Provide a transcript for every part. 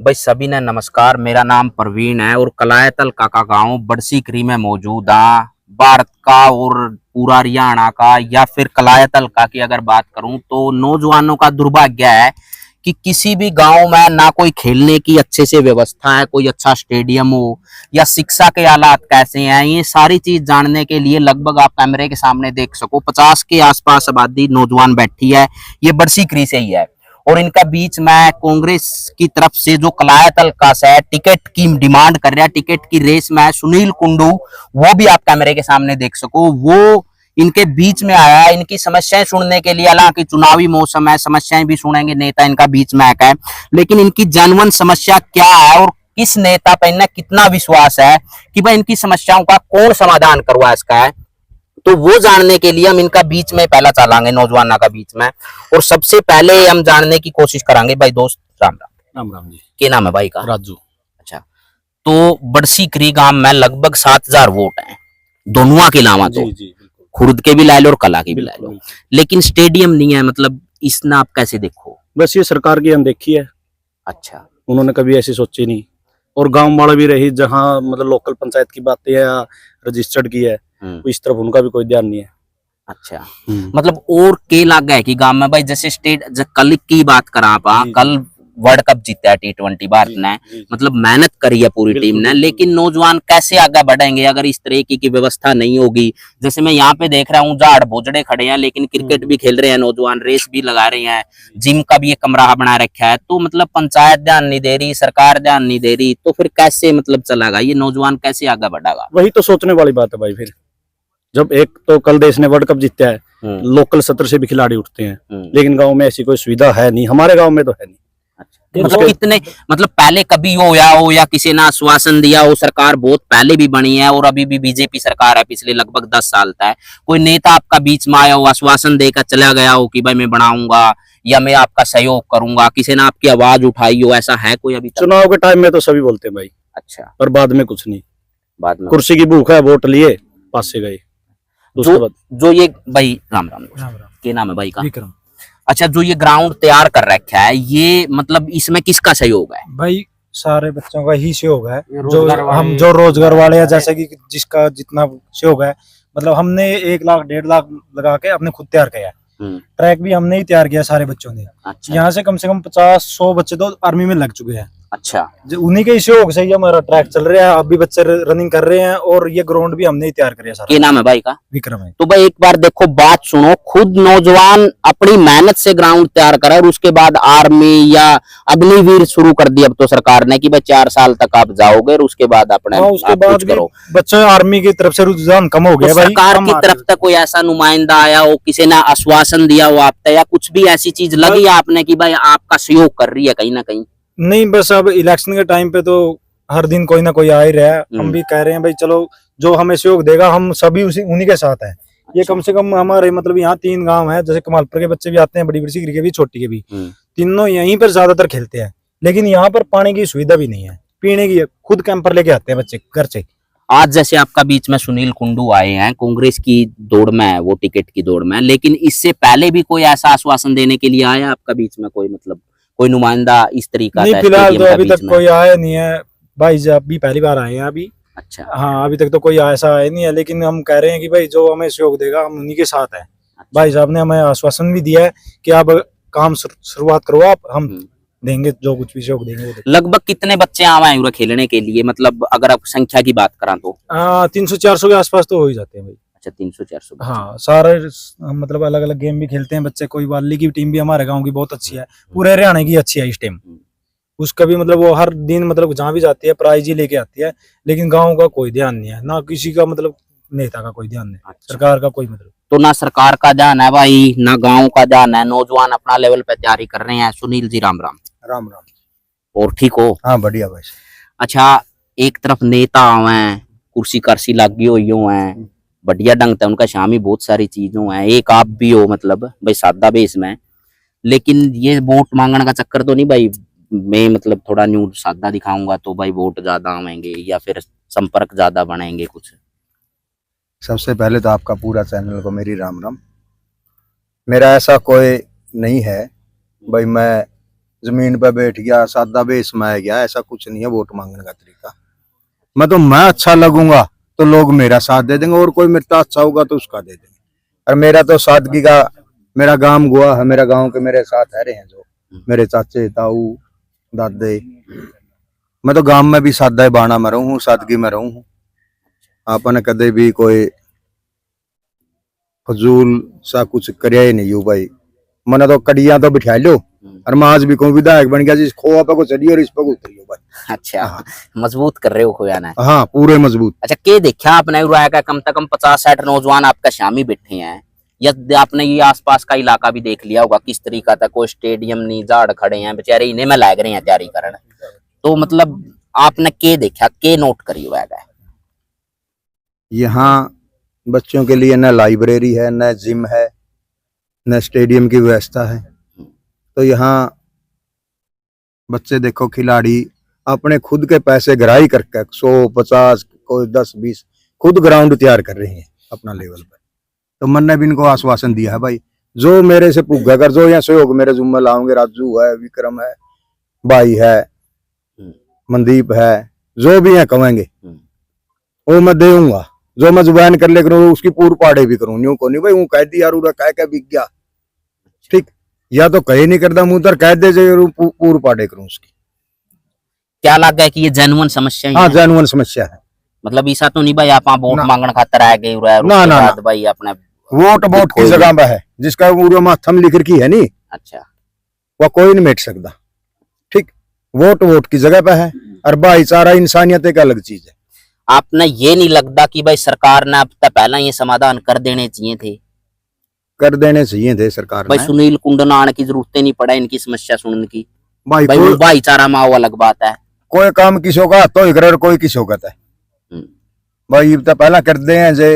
भाई सभी ने नमस्कार। मेरा नाम प्रवीण है और कलायतल का गांव बड़सीकरी में मौजूद है। भारत का और पूरा हरियाणा का या फिर कलायतल का की अगर बात करूं तो नौजवानों का दुर्भाग्य है कि किसी भी गांव में ना कोई खेलने की अच्छे से व्यवस्था है, कोई अच्छा स्टेडियम हो या शिक्षा के हालात कैसे हैं। ये सारी चीज जानने के लिए लगभग आप कैमरे के सामने देख सको 50 के आसपास आबादी नौजवान बैठी है। ये बड़सीकरी से ही है और इनका बीच में कांग्रेस की तरफ से जो कलायतल का है टिकट की डिमांड कर रहा है, टिकट की रेस में सुनील कुंडू, वो भी आप कैमरे के सामने देख सको, वो इनके बीच में आया है इनकी समस्याएं सुनने के लिए। हालांकि चुनावी मौसम है, समस्याएं भी सुनेंगे, नेता इनका बीच में आया है, लेकिन इनकी जनवन समस्या क्या है और किस नेता पर इन्हें कितना विश्वास है कि भाई इनकी समस्याओं का कौन समाधान करवा इसका है, तो वो जानने के लिए हम इनका बीच में पहला चलाएंगे नौजवानों का बीच में। और सबसे पहले हम जानने की कोशिश करांगे भाई दोस्त राम राम। राम राम जी। क्या नाम है भाई का? राजू। अच्छा, तो बड़सीकरी गांव में लगभग 7,000 वोट हैं दोनों के अलावा, तो जी, खुर्द के भी ला लो और कला के भी ला लो, लेकिन स्टेडियम नहीं है। मतलब इसना आप कैसे देखो? बस ये सरकार की अनदेखी है। अच्छा, उन्होंने कभी ऐसी सोची नहीं। और गांव वाला भी रही जहां मतलब लोकल पंचायत की बातें या रजिस्टर्ड की है, तो इस तरफ उनका भी कोई ध्यान नहीं है। अच्छा, मतलब और के लग है कि गांव में भाई जैसे कल की बात करा आप, कल वर्ल्ड कप जीता है T20 भारत ने, मतलब मेहनत करी है पूरी टीम ने, लेकिन नौजवान कैसे आगे बढ़ेंगे अगर इस तरह की व्यवस्था नहीं होगी? जैसे मैं यहाँ पे देख रहा हूँ झाड़ बोझड़े खड़े हैं, लेकिन क्रिकेट भी खेल रहे हैं नौजवान, रेस भी लगा रहे हैं, जिम का भी एक कमरा बना रखा है, तो मतलब पंचायत ध्यान नहीं दे रही, सरकार ध्यान नहीं दे रही, तो फिर कैसे मतलब चलेगा ये? नौजवान कैसे आगे बढ़ेगा? वही तो सोचने वाली बात है भाई। फिर जब एक तो कल देश ने वर्ल्ड कप जीता है, लोकल सत्र से भी खिलाड़ी उठते हैं, लेकिन गांव में ऐसी कोई सुविधा है नहीं, हमारे गांव में तो है नहीं। मतलब कितने, मतलब पहले कभी हो या किसी ने आश्वासन दिया हो? सरकार बहुत पहले भी बनी है और अभी भी बीजेपी सरकार है पिछले लगभग 10 साल तक। कोई नेता आपका बीच में आया हो, आश्वासन देकर चला गया हो कि भाई मैं बनाऊंगा या मैं आपका सहयोग करूंगा, किसी ने आपकी आवाज उठाई हो, ऐसा है कोई अभी तक? चुनाव के टाइम में तो सभी बोलते हैं भाई। अच्छा, और बाद में कुछ नहीं। बाद में कुर्सी की भूख है, वोट लिए, पास से गए। जो ये भाई राम राम क्या नाम है भाई का? विक्रम। अच्छा, जो ये ग्राउंड तैयार कर रखा है, ये मतलब इसमें किसका सहयोग है? भाई सारे बच्चों का ही सहयोग है, जो रोजगार वाले हैं, जैसे कि जिसका जितना सहयोग है, मतलब हमने 1 लाख 1.5 लाख लगा के अपने खुद तैयार किया है। ट्रैक भी हमने ही तैयार किया सारे बच्चों ने। अच्छा, यहाँ से कम 50-100 बच्चे तो आर्मी में लग चुके हैं। अच्छा, उन्हीं के सहयोग से ही हमारा ट्रैक चल रहा है, अभी बच्चे रनिंग कर रहे हैं और ये ग्राउंड भी हमने ही तैयार किया सारा। क्या नाम है भाई का? विक्रम है। तो भाई एक बार देखो, बात सुनो, खुद नौजवान अपनी मेहनत से ग्राउंड तैयार करा और उसके बाद आर्मी या अग्निवीर शुरू कर दी अब तो सरकार ने कि भाई 4 साल तक आप जाओगे और उसके बाद अपने उसके बाद करो। बच्चे आर्मी की तरफ से रुझान कम हो गया। तो सरकार की तरफ तक कोई ऐसा नुमाइंदा आया हो, किसी ने आश्वासन दिया हो आप तक, या कुछ भी ऐसी चीज लगी आपने कि भाई आपका सहयोग कर रही है कहीं ना कहीं? नहीं, बस अब इलेक्शन के टाइम पे तो हर दिन कोई ना कोई आ ही रहा है। हम भी कह रहे हैं भाई चलो जो हमें सहयोग देगा हम सभी उन्हीं के साथ हैं। ये कम से कम हमारे मतलब यहाँ 3 गांव है, जैसे कमालपुर के बच्चे भी आते हैं, बड़ी बड़सीकरी के भी, छोटी के भी, तीनों यहीं पर ज्यादातर खेलते हैं। लेकिन यहाँ पर पानी की सुविधा भी नहीं है, पीने की खुद कैंपर लेके आते हैं बच्चे घर से। आज जैसे आपका बीच में सुनील कुंडू आए हैं, कांग्रेस की दौड़ में है, वो टिकट की दौड़ में, लेकिन इससे पहले भी कोई ऐसा आश्वासन देने के लिए आया आपका बीच में कोई, मतलब कोई नुमाइंदा इस तरीका? नहीं, फिलहाल तो अभी तक कोई आया नहीं है भाई, अभी पहली बार आए हैं अभी। अच्छा, हाँ, अभी तक तो कोई ऐसा आया नहीं है, लेकिन हम कह रहे हैं कि भाई जो हमें सहयोग देगा हम उन्हीं के साथ हैं। अच्छा। भाई साहब ने हमें आश्वासन भी दिया है कि आप काम शुरुआत करो, आप हम देंगे जो कुछ भी सहयोग देंगे। लगभग कितने बच्चे आए हैं खेलने के लिए, मतलब अगर आप संख्या की बात करा तो? 300-400 के आसपास तो हो ही जाते हैं भाई। अच्छा, 300-400। हाँ, सारे मतलब अलग अलग गेम भी खेलते हैं बच्चे। कोई वाली की टीम भी हमारे गांव की बहुत अच्छी है, पूरे हरियाणा की अच्छी है इस टाइम। उसका भी मतलब वो हर दिन मतलब जहाँ भी जाती है प्राइज ही लेके आती है, लेकिन गांव का कोई ध्यान नहीं है, ना किसी का मतलब नेता का कोई ध्यान नहीं। अच्छा। सरकार का कोई मतलब तो ना सरकार का ध्यान है भाई, ना गांव का ध्यान है, नौजवान अपना लेवल पे तैयारी कर रहे हैं। सुनील जी राम राम। राम राम। और ठीक हो? हाँ, बढ़िया भाई। अच्छा, एक तरफ नेता आवे, कुर्सी कर्सी लगी हुई हो हैं, बढ़िया ढंग से उनका शामी बहुत सारी चीजों है, एक आप भी हो मतलब भाई सादा बेस में, लेकिन ये वोट मांगने का चक्कर तो नहीं भाई? मैं मतलब थोड़ा न्यू सादा दिखाऊंगा तो भाई वोट ज्यादा आवेंगे या फिर संपर्क ज्यादा बनेंगे कुछ? सबसे पहले तो आपका पूरा चैनल को मेरी राम राम। मेरा ऐसा कोई नहीं है भाई, मैं जमीन पे बैठ गया, सादा बेस में आ गया, ऐसा कुछ नहीं है वोट मांगने का तरीका। मैं अच्छा लगूंगा तो लोग मेरा साथ दे देंगे, और कोई मेरा अच्छा होगा तो उसका दे देंगे। और मेरा तो सादगी का, मेरा गांव गुआ है, मेरा गांव के मेरे साथ रहे हैं जो मेरे चाचे ताऊ दादे। मैं तो गांव में भी सादा बाणा में रहूं हूँ, सादगी में रहूं हूँ। आपने कदे भी कोई फजूल सा कुछ करया ही नहीं हूँ भाई। मैंने तो कड़िया तो बिठा लो, और मैं आज भी कहूँ विधायक बन गया, जिस खोआ पे को चढ़ी और इस पे को उतरी हो भाई। अच्छा, मजबूत कर रहे हो खोया ना। हाँ पूरे मजबूत। अच्छा, के देखा आपने उराया का कम से कम 50-60 नौजवान आपका शामी बैठे हैं, या आपने ये आसपास का इलाका भी देख लिया होगा किस तरीका था, कोई स्टेडियम नहीं, झाड़ खड़े हैं बेचारे, इन्हें में लग रहे हैं तैयारी करने। तो मतलब आपने के देखा, के नोट करी हुआ है? यहाँ बच्चों के लिए न लाइब्रेरी है, न जिम है, न स्टेडियम की व्यवस्था है। तो यहाँ बच्चे देखो, खिलाड़ी अपने खुद के पैसे गराई करके 100-50 कोई 10-20 खुद ग्राउंड तैयार कर रहे हैं अपना लेवल पर। तो मैंने भी इनको आश्वासन दिया है भाई, जो मेरे से पूछा कर, जो यहाँ सहयोग मेरे जुम्मे लाओगे, राजू है, विक्रम है, भाई है, मनदीप है, जो भी है कहेंगे वो मैं दूंगा। जो मैं जुबान कर ले करूँ उसकी पूर पाड़े भी करूँ, न्यू को नहीं भाई हूँ कह दी यार कह के बिक गया, ठीक, या तो कहीं नहीं करता मुंह तर कह दे पूर पाड़े करूँ उसकी। क्या लग है कि ये जेन्युइन समस्या हाँ है? जेन्युइन समस्या है। मतलब ऐसा तो नहीं भाई आप वोट मांगने खातर आ गए ना भाई अपने वोट की जगह पे है, जिसका पूरा माथम लिख रखी है नहीं, अच्छा, वह कोई नहीं मिट सकता, ठीक। वोट की जगह पे है, और भाईचारा इंसानियत एक अलग चीज है। आपने ये नहीं लगता कि भाई सरकार ने अब तक पहला ये समाधान कर देने चाहिए थे? कर देने चाहिए थे सरकार भाई ने। सुनील कुंडन आने की जरूरत नहीं पड़ा इनकी समस्या सुनने की। भाई भाईचारा में वो अलग बात है। कोई काम किसी का तो कर, कोई किसी का है भाई। तो पहला कर दे हैं जे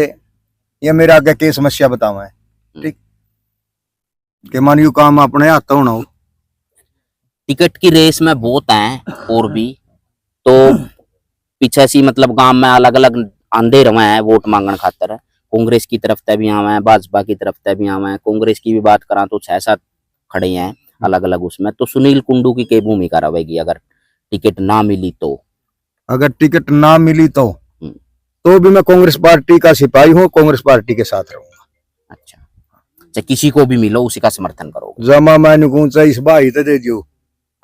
ये मेरा आगे की समस्या बतावा है, ठीक, के मान यू काम अपने हाथ होना हो। टिकट की रेस में बहुत हैं और भी, तो पीछे सी मतलब गांव में अलग अलग आंदे रहे हैं वोट मांगने खातर। कांग्रेस की तरफ से भी आवे हैं, भाजपा की तरफ से भी आवे हैं। कांग्रेस की भी बात करा तो 6-7 खड़े हैं अलग अलग उसमें। तो सुनील कुंडू की क्या भूमिका रहेगी अगर टिकट ना मिली तो? अगर टिकट ना मिली तो भी मैं कांग्रेस पार्टी का सिपाही हूँ, कांग्रेस पार्टी के साथ रहूंगा। अच्छा, किसी को भी मिलो उसी का समर्थन करोगे? जमा मैंने कौन सा इस भाई तो दे दियो,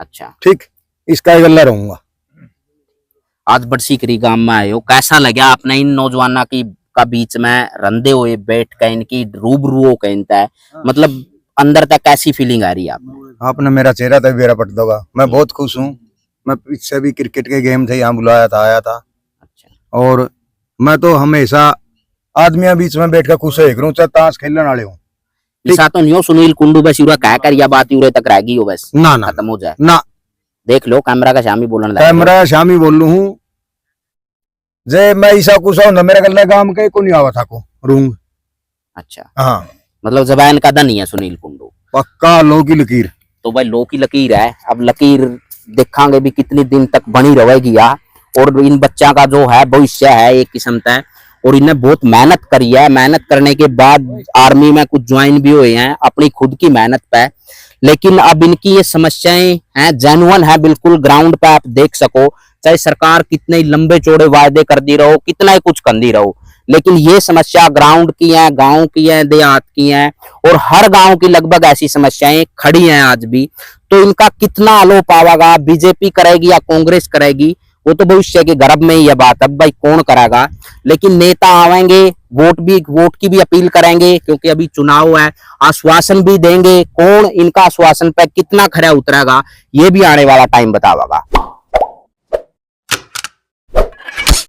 अच्छा, ठीक, इसका गल्ला रहूंगा। आज बड़सीकरी गांव में आए हो, कैसा लगा आपने इन नौजवानों की का बीच में रंधे हुए बैठ कर इनकी रूबरू कहता है, मतलब अंदर तक कैसी फीलिंग आ रही है आपने? आपने मेरा चेहरा तक बेरा पट दोगा, मैं बहुत खुश हूँ। मैं पीछे भी क्रिकेट के गेम थे यहाँ बुलाया था, आया था। अच्छा, और मैं तो हमेशा आदमियों बीच में बैठ कर खुश है करूँ, चाहे ताश खेलने वाले हूँ। ऐसा तो नहीं हो सुनील कुंडू बस यूरा कह कर या बात यूरे तक रहेगी हो बस ना खत्म हो जाए ना। देख लो कैमरा का शामी बोलने लगा। कैमरा शामी बोल लू हूँ जे मैं ऐसा कुछ हूँ ना, मेरे गले काम के को नहीं आवा था को रूंग। अच्छा, हाँ, मतलब जबान का नहीं है सुनील कुंडू, पक्का लो की लकीर। तो भाई लो की लकीर है। अब लकीर देखांगे भी कितने दिन तक बनी रहेगी या, और इन बच्चा का जो है भविष्य है एक किस्म का, और इन्हें बहुत मेहनत करी है। मेहनत करने के बाद आर्मी में कुछ ज्वाइन भी हुए हैं अपनी खुद की मेहनत पे, लेकिन अब इनकी ये समस्याएं हैं जेन्युइन है बिल्कुल। ग्राउंड पे आप देख सको, चाहे सरकार कितने लंबे चौड़े वायदे कर दी रहो, कितना ही कुछ कर दी रहो, लेकिन ये समस्या ग्राउंड की है, गांव की है, देहात की है, और हर गांव की लगभग ऐसी समस्याएं खड़ी हैं आज भी। तो इनका कितना आलोप आवेगा, बीजेपी करेगी या कांग्रेस करेगी, वो तो भविष्य के गर्भ में ही है बात। अब भाई कौन करागा, लेकिन नेता आवेंगे, वोट की भी अपील करेंगे क्योंकि अभी चुनाव है, आश्वासन भी देंगे। कौन इनका आश्वासन पे कितना खरा उतरेगा ये भी आने वाला टाइम बतावेगा।